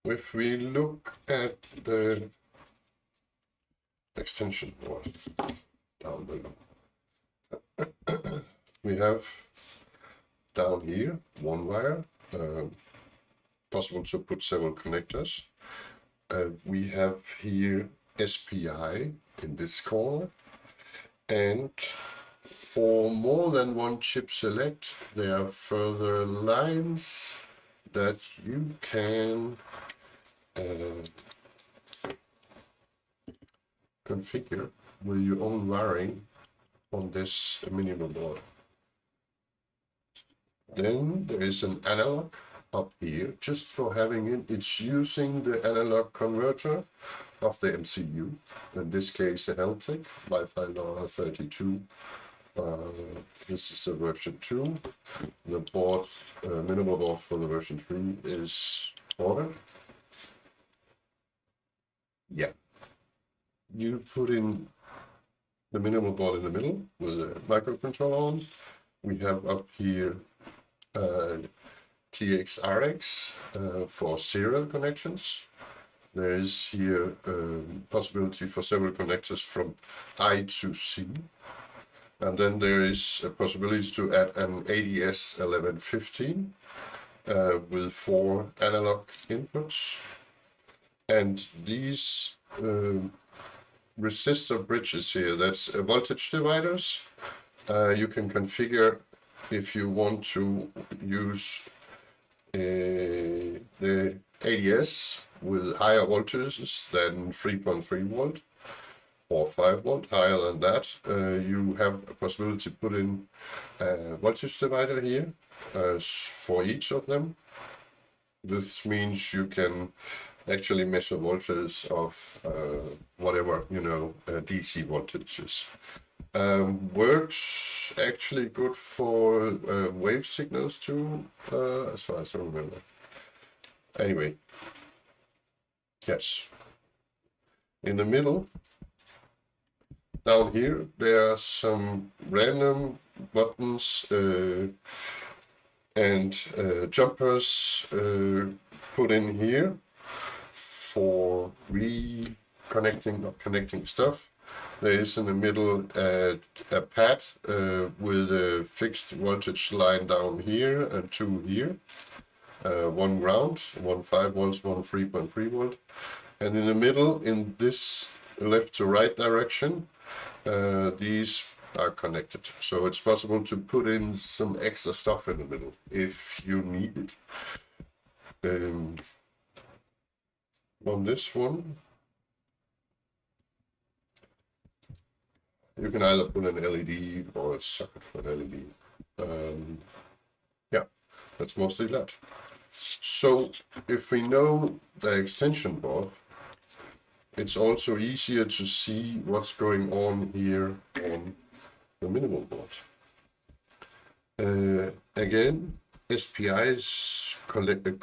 If we look at the extension board down below, we have down here one wire, possible to put several connectors. We have here SPI in this corner, and for more than one chip select, there are further lines that you can configure with your own wiring on this minimal board. Then there is an analog up here, just for having it. It's using the analog converter of the MCU, in this case the Heltec Wi-Fi LoRa 32. This is the version 2. The board, minimal board for the version 3 is ordered. Yeah. You put in the minimal board in the middle with a microcontroller on. We have up here TX-RX for serial connections. There is here possibility for several connectors from I to C. And then there is a possibility to add an ADS1115 with 4 analog inputs. And these resistor bridges here, that's voltage dividers. You can configure if you want to use the ADS with higher voltages than 3.3 volt or 5 volt, higher than that. You have a possibility to put in a voltage divider here for each of them. This means you can actually measure voltages of whatever, DC voltages. Works actually good for wave signals too, as far as I remember. Anyway, yes. In the middle, down here, there are some random buttons and jumpers put in here for reconnecting or connecting stuff. There is in the middle a pad with a fixed voltage line down here and 2 here. One ground, one 5 volts, one 3.3 volt. And in the middle, in this left to right direction, these are connected. So it's possible to put in some extra stuff in the middle if you need it. On this one, you can either put an LED or a socket for an LED. Yeah, that's mostly that. So if we know the extension board, it's also easier to see what's going on here on the minimal board. Again, SPI is collected,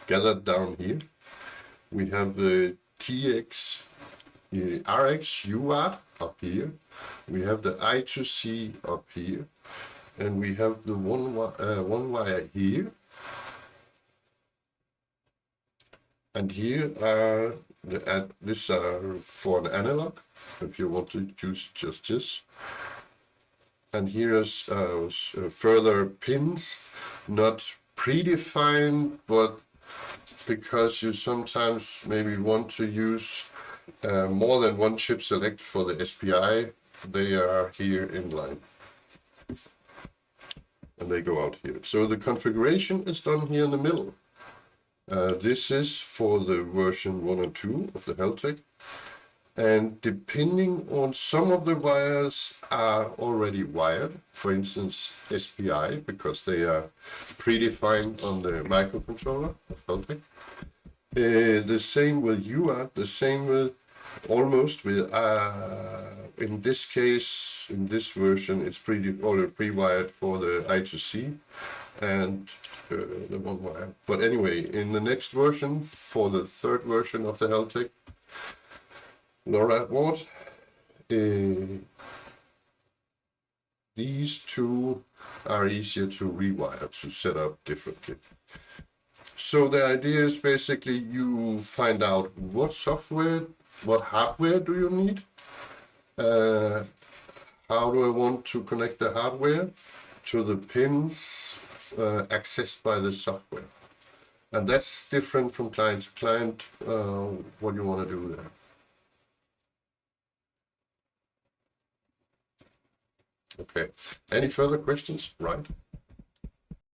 gathered down here. We have the TX RX UART up here. We have the I2C up here. And we have the one wire here. And here are these are for an analog, if you want to choose just this. And here is further pins, not predefined, but because you sometimes maybe want to use more than one chip select for the SPI, they are here in line. And they go out here. So the configuration is done here in the middle. This is for the version 1 and 2 of the Heltec. And depending on some of the wires are already wired, for instance SPI, because they are predefined on the microcontroller of Heltec. The same with UART, the same with almost with, in this case, in this version, it's already pre-wired for the I2C and the one wire. But anyway, in the next version, for the third version of the Heltec LoRa board, these two are easier to rewire, to set up differently. So the idea is basically you find out what software, what hardware do you need, how do I want to connect the hardware to the pins accessed by the software. And that's different from client to client, what you want to do there. Okay. Any further questions? Right.